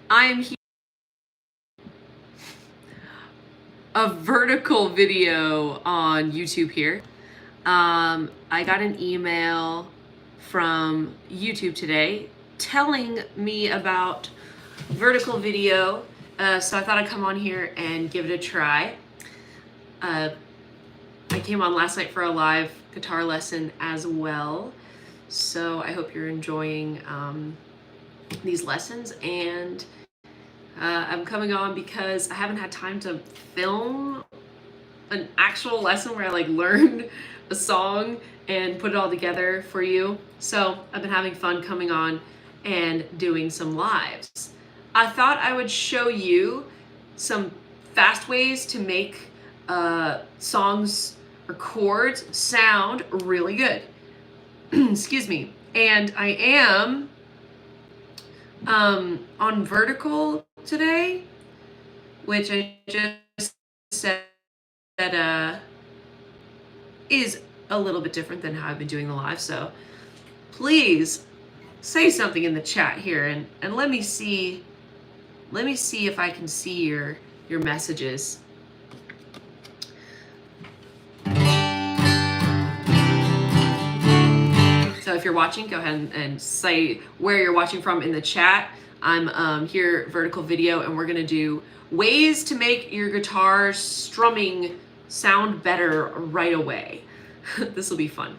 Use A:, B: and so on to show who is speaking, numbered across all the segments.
A: I am here. A vertical video on YouTube here. I got an email from YouTube today telling me about vertical video, so I thought I'd come on here and give it a try. I came on last night for a live guitar lesson as well, so I hope you're enjoying these lessons. And I'm coming on because I haven't had time to film an actual lesson where I learned a song and put it all together for you. So I've been having fun coming on and doing some lives. I thought I would show you some fast ways to make songs or chords sound really good. Excuse me. And I am on vertical today, which I just said is a little bit different than how I've been doing the live. So please say something in the chat here and let me see if I can see your messages. So if you're watching, go ahead and say where you're watching from in the chat. I'm here vertical video, and we're gonna do ways to make your guitar strumming sound better right away. This will be fun.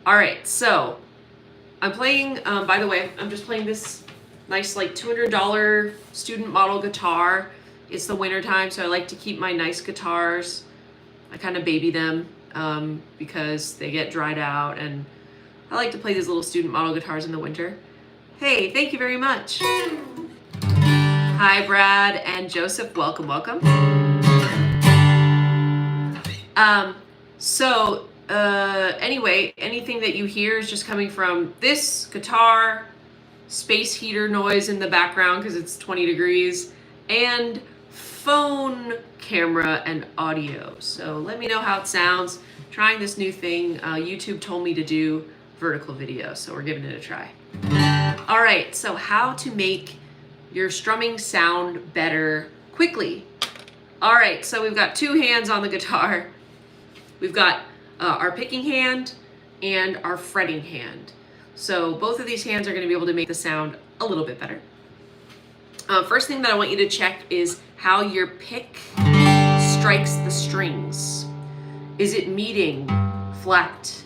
A: All right, so I'm playing, by the way, I'm just playing this nice $200 student model guitar. It's the winter time, so I like to keep my nice guitars. I kind of baby them because they get dried out, and I like to play these little student model guitars in the winter. Hey, thank you very much. Hi, Brad and Joseph. Welcome, welcome. Anyway, anything that you hear is just coming from this guitar, space heater noise in the background because it's 20 degrees, and phone camera and audio. So let me know how it sounds. Trying this new thing. YouTube told me to do vertical video, so we're giving it a try. All right, so how to make your strumming sound better quickly. All right, so we've got two hands on the guitar. We've got our picking hand and our fretting hand. So both of these hands are going to be able to make the sound a little bit better. First thing that I want you to check is how your pick strikes the strings. Is it meeting flat?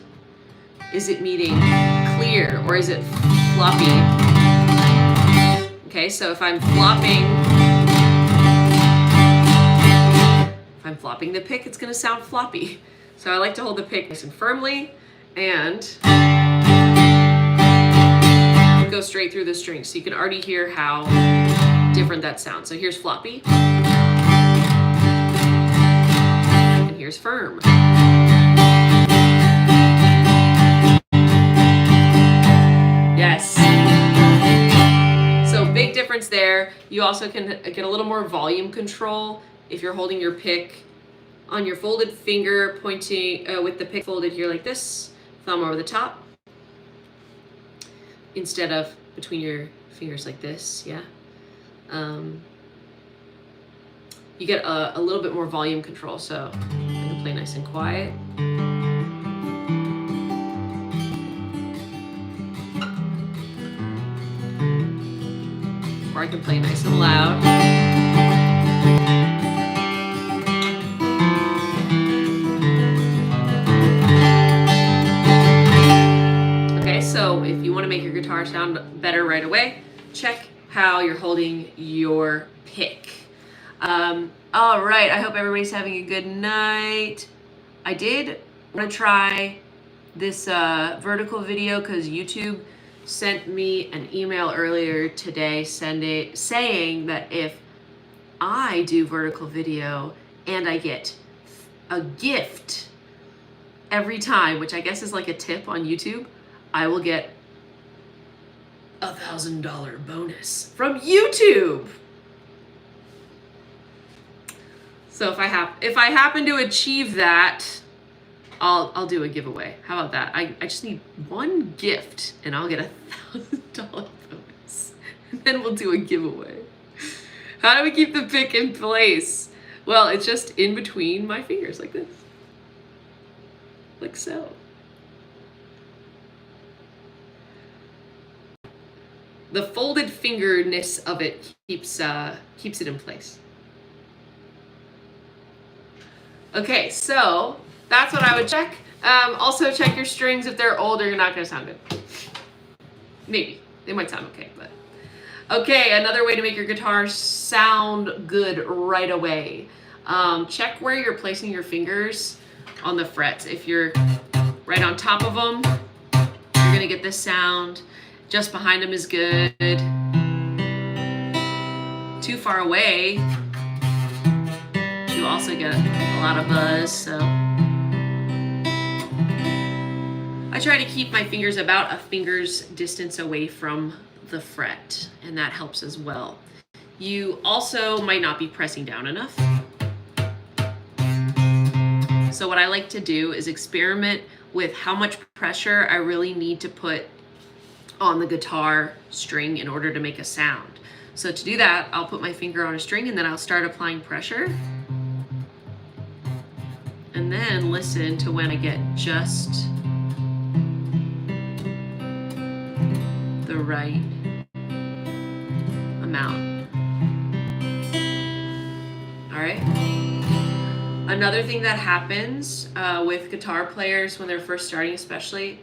A: Is it meeting clear, or is it floppy? Okay, so if I'm flopping the pick, it's going to sound floppy. So I like to hold the pick nice and firmly and go straight through the strings. So you can already hear how different that sounds. So here's floppy, and here's firm. Yes. So big difference there. You also can get a little more volume control if you're holding your pick on your folded finger, pointing with the pick folded here like this, thumb over the top, instead of between your fingers like this, yeah. You get a little bit more volume control, so I can play nice and quiet. Or I can play nice and loud. Okay, so if you want to make your guitar sound better right away, check how you're holding your pick. All right, I hope everybody's having a good night. I did want to try this vertical video because YouTube sent me an email earlier today saying that if I do vertical video and I get a gift every time, which I guess is like a tip on YouTube, I will get a $1,000 bonus from YouTube. So if I happen to achieve that, I'll do a giveaway. How about that? I just need one gift and I'll get a $1,000 bonus. And then we'll do a giveaway. How do we keep the pick in place? Well, it's just in between my fingers like this. Like so. The folded fingerness of it keeps it in place. Okay, so that's what I would check. Also check your strings. If they're old, you're not gonna sound good. Maybe, they might sound okay, but. Okay, another way to make your guitar sound good right away. Check where you're placing your fingers on the frets. If you're right on top of them, you're gonna get this sound. Just behind them is good. Too far away, you also get a lot of buzz, so. I try to keep my fingers about a finger's distance away from the fret, and that helps as well. You also might not be pressing down enough. So what I like to do is experiment with how much pressure I really need to put on the guitar string in order to make a sound. So to do that, I'll put my finger on a string and then I'll start applying pressure. And then listen to when I get just the right amount. All right. Another thing that happens with guitar players when they're first starting especially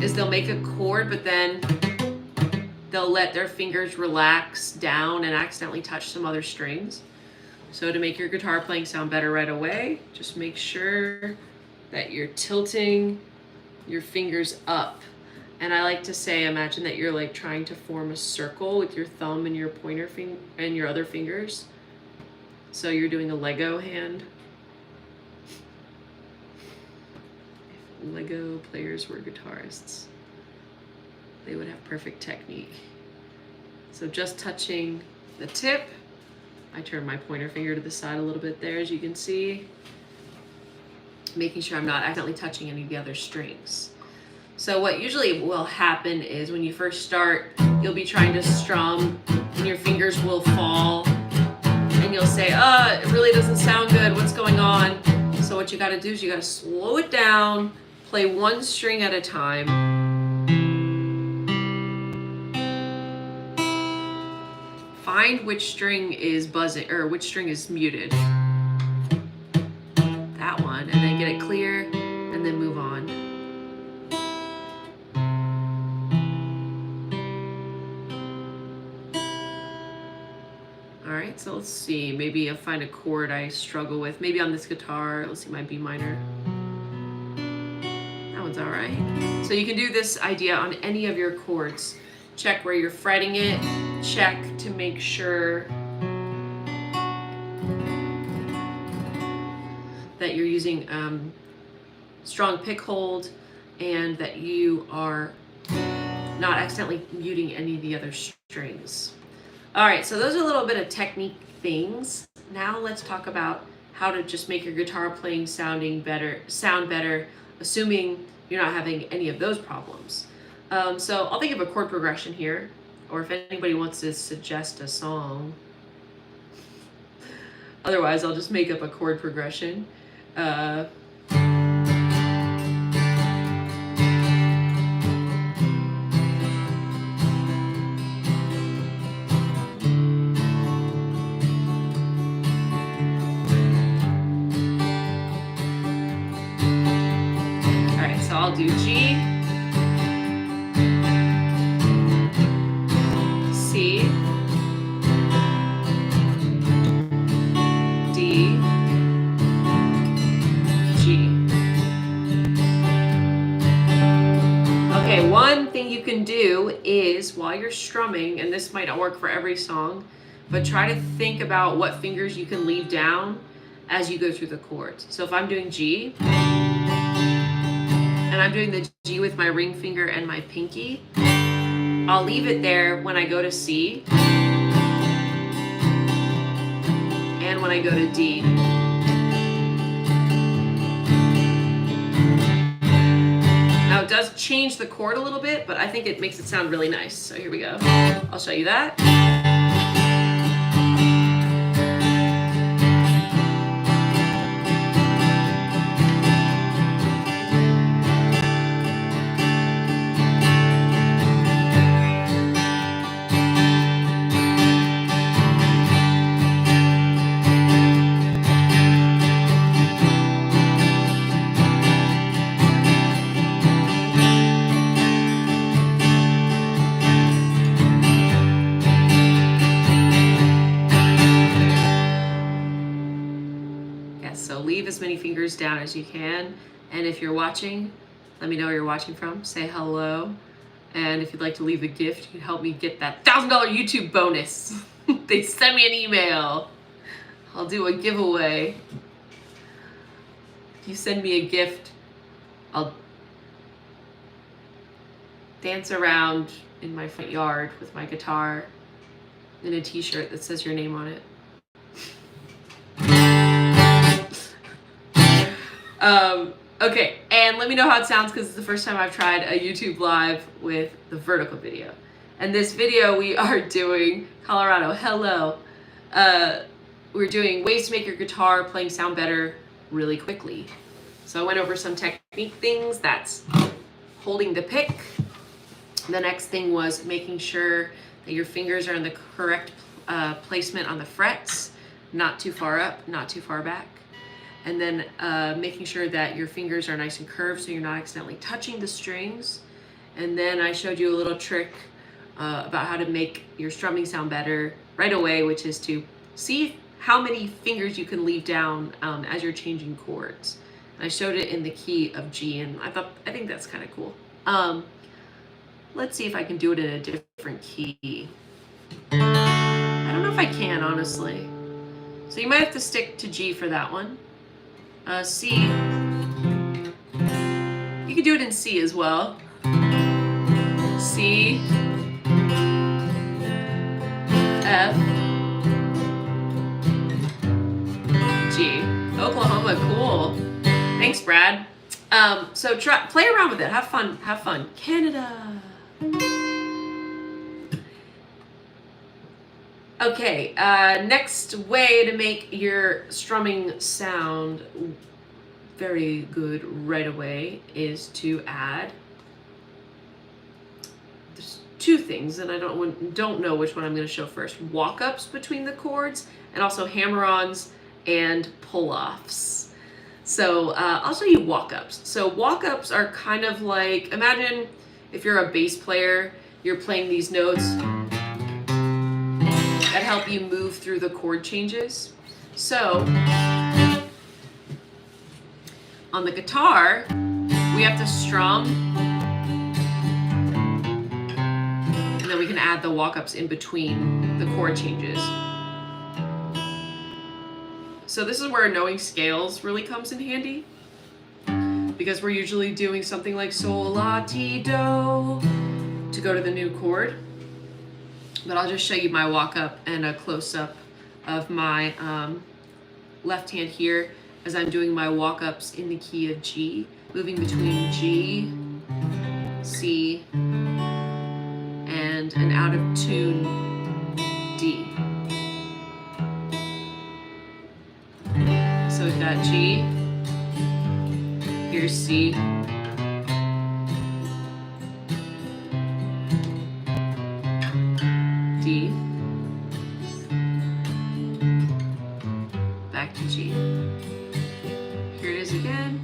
A: is they'll make a chord, but then they'll let their fingers relax down and accidentally touch some other strings. So to make your guitar playing sound better right away, just make sure that you're tilting your fingers up. And I like to say, imagine that you're like trying to form a circle with your thumb and your pointer finger and your other fingers. So you're doing a Lego hand. If Lego players were guitarists, they would have perfect technique. So just touching the tip. I turn my pointer finger to the side a little bit there, as you can see. Making sure I'm not accidentally touching any of the other strings. So what usually will happen is when you first start, you'll be trying to strum and your fingers will fall and you'll say, it really doesn't sound good, what's going on? So what you gotta do is you gotta slow it down, play one string at a time. Find which string is buzzing, or which string is muted. That one, and then get it clear, and then move on. All right, so let's see, maybe I'll find a chord I struggle with. Maybe on this guitar, let's see my B minor. That one's all right. So you can do this idea on any of your chords. Check where you're fretting it, check to make sure that you're using strong pick hold and that you are not accidentally muting any of the other strings. All right, so those are a little bit of technique things. Now let's talk about how to just make your guitar playing sound better, assuming you're not having any of those problems. So I'll think of a chord progression here, or if anybody wants to suggest a song. Otherwise, I'll just make up a chord progression. All right, so I'll do G, C, D, G. Okay, one thing you can do is while you're strumming, and this might not work for every song, but try to think about what fingers you can leave down as you go through the chords. So if I'm doing G, and I'm doing the G with my ring finger and my pinky, I'll leave it there when I go to C and when I go to D. Now it does change the chord a little bit, but I think it makes it sound really nice. So here we go. I'll show you that. leave as many fingers down as you can. And if you're watching, let me know where you're watching from. Say hello. And if you'd like to leave a gift, you can help me get that $1,000 YouTube bonus. They send me an email. I'll do a giveaway. If you send me a gift, I'll dance around in my front yard with my guitar in a t-shirt that says your name on it. Okay, and let me know how it sounds because it's the first time I've tried a YouTube live with the vertical video. And this video we are doing, Colorado, hello. We're doing ways to make your guitar playing sound better really quickly. So I went over some technique things. That's holding the pick. The next thing was making sure that your fingers are in the correct placement on the frets, not too far up, not too far back. And then making sure that your fingers are nice and curved so you're not accidentally touching the strings. And then I showed you a little trick about how to make your strumming sound better right away, which is to see how many fingers you can leave down as you're changing chords. And I showed it in the key of G, and I think that's kind of cool. Let's see if I can do it in a different key. I don't know if I can, honestly. So you might have to stick to G for that one. C. You could do it in C as well. C, F, G. Oklahoma, cool. Thanks, Brad. So play around with it. Have fun. Have fun. Canada. Okay, next way to make your strumming sound very good right away is to add, there's two things, and I don't know which one I'm going to show first. Walk-ups between the chords, and also hammer-ons and pull-offs. So I'll show you walk-ups. So walk-ups are kind of like, imagine if you're a bass player, you're playing these notes that help you move through the chord changes. So on the guitar, we have to strum, and then we can add the walk-ups in between the chord changes. So this is where knowing scales really comes in handy, because we're usually doing something like sol, la, ti, do to go to the new chord. But I'll just show you my walk-up and a close-up of my left hand here as I'm doing my walk-ups in the key of G, moving between G, C, and an out-of-tune D. So we've got G, here's C, D, back to G. Here it is again.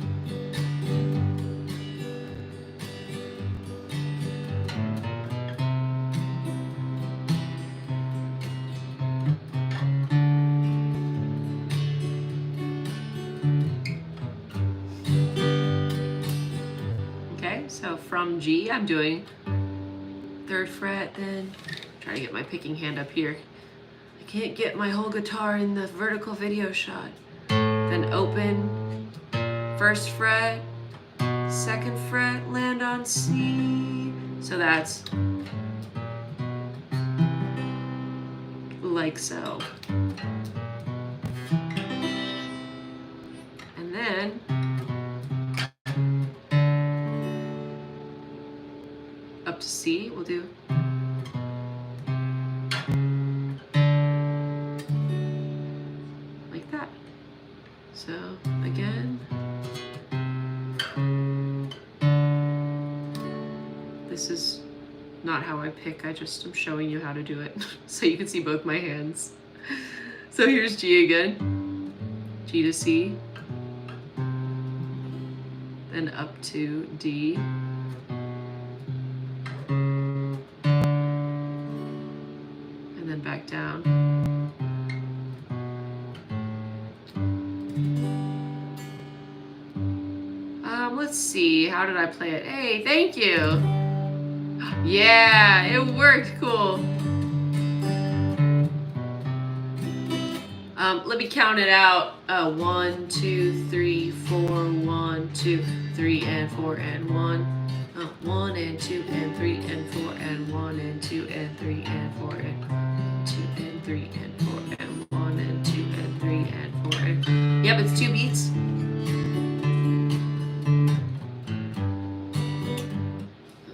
A: Okay, so from G, I'm doing 3rd fret, then try to get my picking hand up here. I can't get my whole guitar in the vertical video shot. Then open, 1st fret, 2nd fret, land on C. So that's like so. And then up to C, we'll do like that. So again, this is not how I pick, I just am showing you how to do it so you can see both my hands. So here's G again, G to C, then up to D, and then back down. let's see. How did I play it? Hey, thank you. Yeah, it worked. Cool. Let me count it out. 1, 2, 3, 4, 1, 2, 3, and 4, and 1. 1 and 2 and 3 and 4 and 1 and 2 and 3 and 4 and 2 and 3 and 4 and 1 and 2 and 3 and 4 and... Yep, it's 2 beats.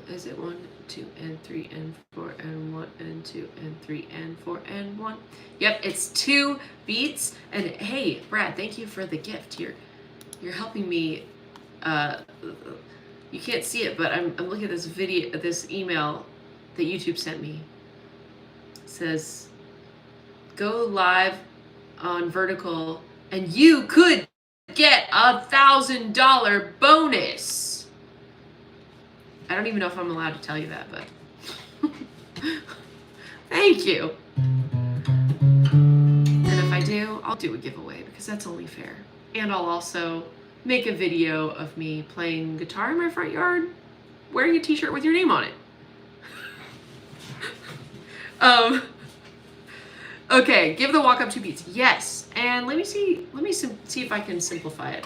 A: Is it 1, 2 and 3 and 4 and 1 and 2 and 3 and 4 and 1? Yep, it's 2 beats. And hey, Brad, thank you for the gift. You're helping me. You can't see it, but I'm looking at this video, this email that YouTube sent me. It says, go live on Vertical and you could get $1,000 bonus. I don't even know if I'm allowed to tell you that, but thank you. And if I do, I'll do a giveaway because that's only fair. And I'll also make a video of me playing guitar in my front yard, wearing a t-shirt with your name on it. Okay, give the walk up 2 beats. Yes, and let me see if I can simplify it.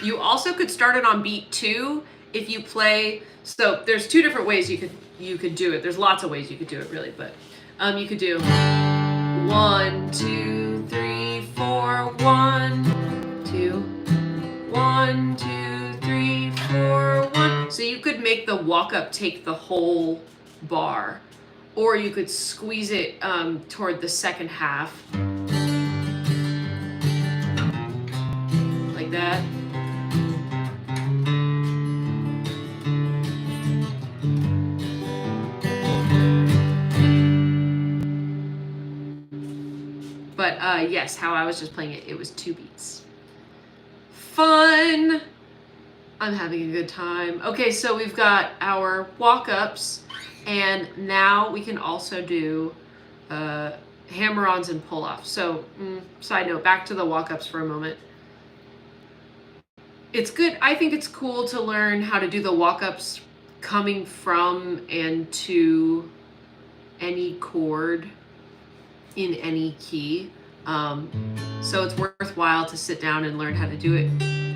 A: You also could start it on beat 2 if you play. So there's 2 different ways you could do it. There's lots of ways you could do it, really, but you could do 1, 2, 3, 4, 1, 2, 1, 2, 3, 4, 1. So you could make the walk up take the whole bar, or you could squeeze it toward the second half, like that. But yes, how I was just playing it, it was 2 beats. Fun! I'm having a good time. Okay, so we've got our walk-ups, and now we can also do hammer-ons and pull-offs. So, side note, back to the walk-ups for a moment. It's good, I think it's cool to learn how to do the walk-ups coming from and to any chord in any key. So it's worthwhile to sit down and learn how to do it,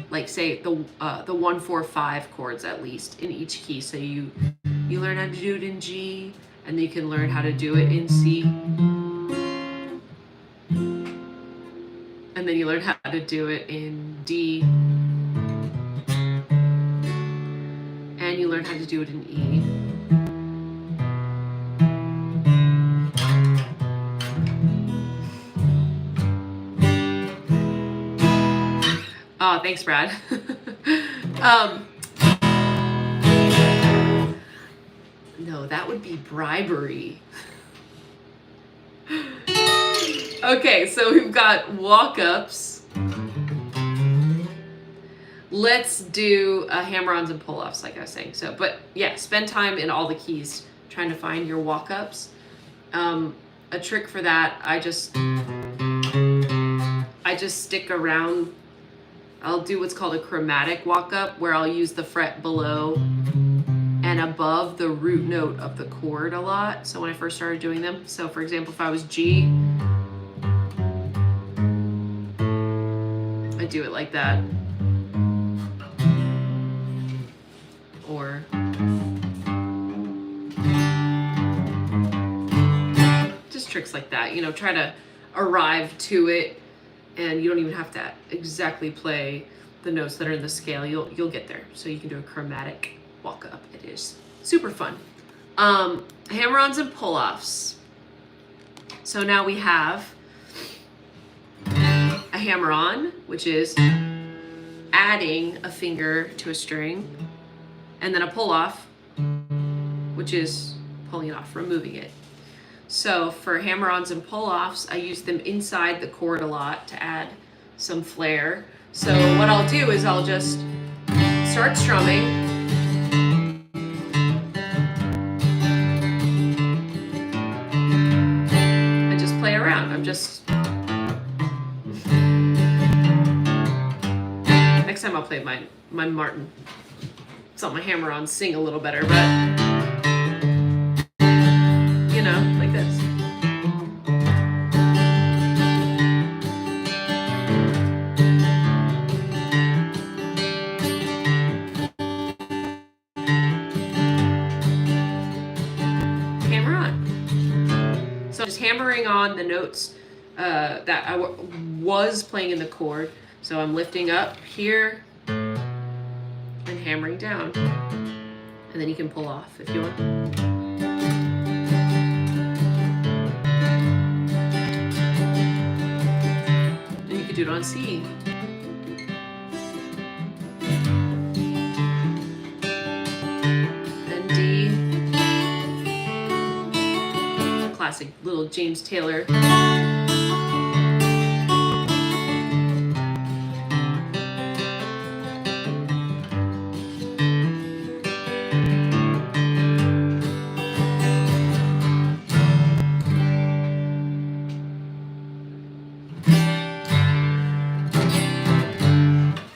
A: like say the 1, 4, 5 chords at least in each key. So you learn how to do it in G, and then you can learn how to do it in C, and then you learn how to do it in D, and you learn how to do it in E. Oh, thanks, Brad. No, that would be bribery. Okay, so we've got walk-ups. Let's do hammer-ons and pull-offs, like I was saying. So, but yeah, spend time in all the keys trying to find your walk-ups. A trick for that, I just stick around. I'll do what's called a chromatic walk-up, where I'll use the fret below and above the root note of the chord a lot. So when I first started doing them, so for example, if I was G, I do it like that. Or just tricks like that, you know, try to arrive to it. And you don't even have to exactly play the notes that are in the scale. You'll get there. So you can do a chromatic walk up. It is super fun. Hammer-ons and pull-offs. So now we have a hammer-on, which is adding a finger to a string, and then a pull-off, which is pulling it off, removing it. So for hammer-ons and pull-offs, I use them inside the chord a lot to add some flair. So what I'll do is I'll just start strumming. play my Martin. Saw my Hammer-ons sing a little better, but you know, like this. Hammer-on. So I'm just hammering on the notes that I was playing in the chord. So I'm lifting up here and hammering down. And then you can pull off if you want. And you could do it on C. And D. Classic little James Taylor.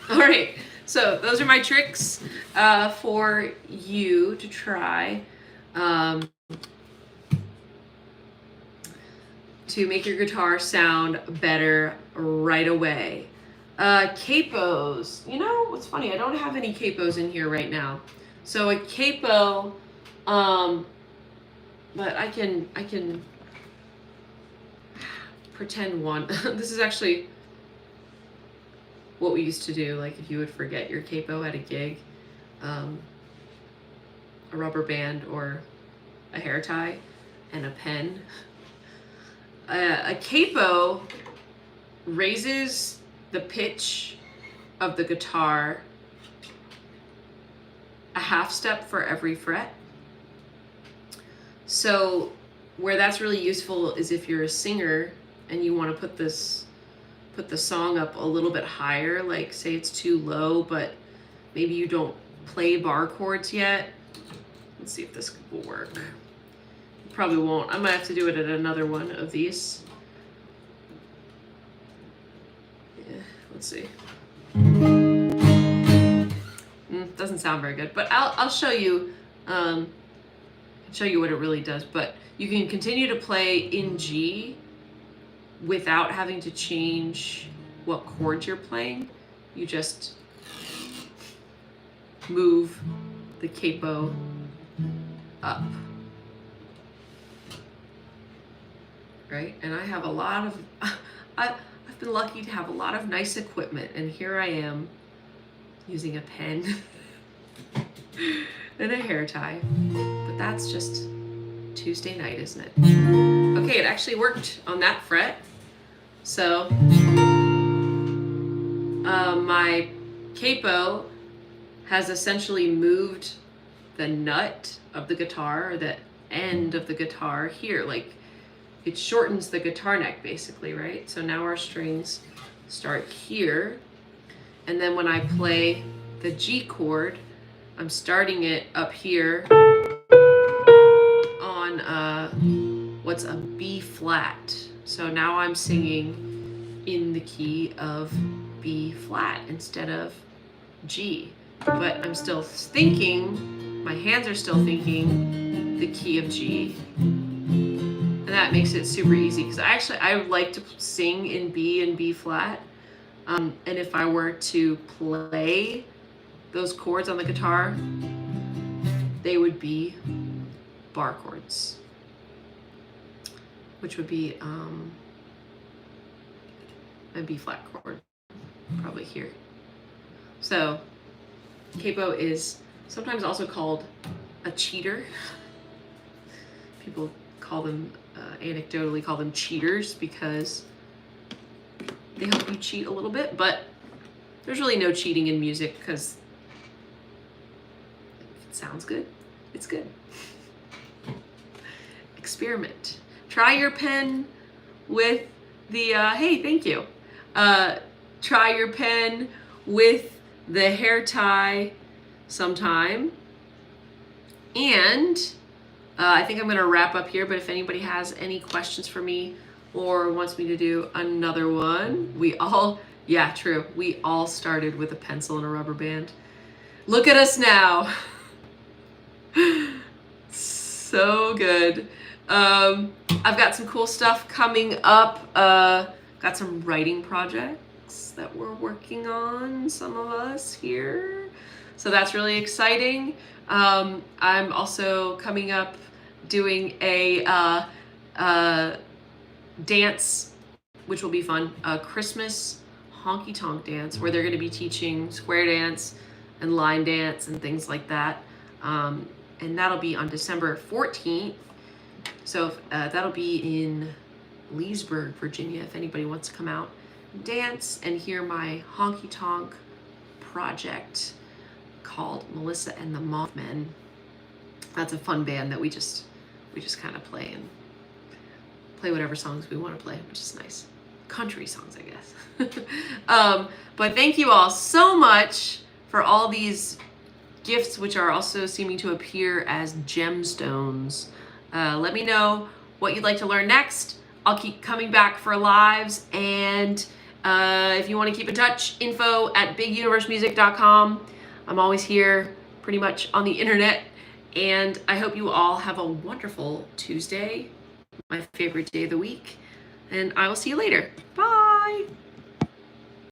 A: Alright, so those are my tricks for you to try to make your guitar sound better right away. Capos. You know, what's funny, I don't have any capos in here right now. So a capo, but I can pretend one. This is actually what we used to do, like if you would forget your capo at a gig, a rubber band or a hair tie and a pen. A capo raises the pitch of the guitar a half step for every fret. So where that's really useful is if you're a singer and you want to put the song up a little bit higher, like say it's too low, but maybe you don't play bar chords yet. Let's see if this will work. Probably won't. I might have to do it at another one of these. Yeah, let's see. Doesn't sound very good, but I'll show you. Show you what it really does. But you can continue to play in G without having to change what chords you're playing. You just move the capo up. Right? And I have a lot of, I've been lucky to have a lot of nice equipment, and here I am using a pen and a hair tie. But that's just Tuesday night, isn't it? Okay, it actually worked on that fret. So my capo has essentially moved the nut of the guitar, or the end of the guitar here, like it shortens the guitar neck basically, right? So now our strings start here, and then when I play the G chord, I'm starting it up here on what's a B flat. So now I'm singing in the key of B flat instead of G, but I'm still thinking, my hands are still thinking the key of G. And that makes it super easy, because I like to sing in B and B flat. And if I were to play those chords on the guitar, they would be bar chords, which would be a B flat chord, probably here. So capo is sometimes also called a cheater. People call them, anecdotally call them cheaters, because they help you cheat a little bit, but there's really no cheating in music, because if it sounds good, it's good. Experiment. Try your pen with the, hey, thank you. Try your pen with the hair tie sometime. And I think I'm going to wrap up here, but if anybody has any questions for me or wants me to do another one, we all Yeah, true. We all started with a pencil and a rubber band. Look at us now. So good. I've got some cool stuff coming up. Got some writing projects that we're working on, some of us here. So that's really exciting. I'm also coming up doing a dance, which will be fun, a Christmas honky tonk dance where they're going to be teaching square dance and line dance and things like that. And that'll be on December 14th. So that'll be in Leesburg, Virginia, if anybody wants to come out and dance and hear my honky tonk project called Melissa and the Mothmen. That's a fun band that we just kind of play and play whatever songs we want to play, which is nice. Country songs, I guess. But thank you all so much for all these gifts, which are also seeming to appear as gemstones. Let me know what you'd like to learn next. I'll keep coming back for lives, and if you want to keep in touch, info@biguniversemusic.com. I'm always here pretty much on the internet, and I hope you all have a wonderful Tuesday, my favorite day of the week, and I will see you later. Bye!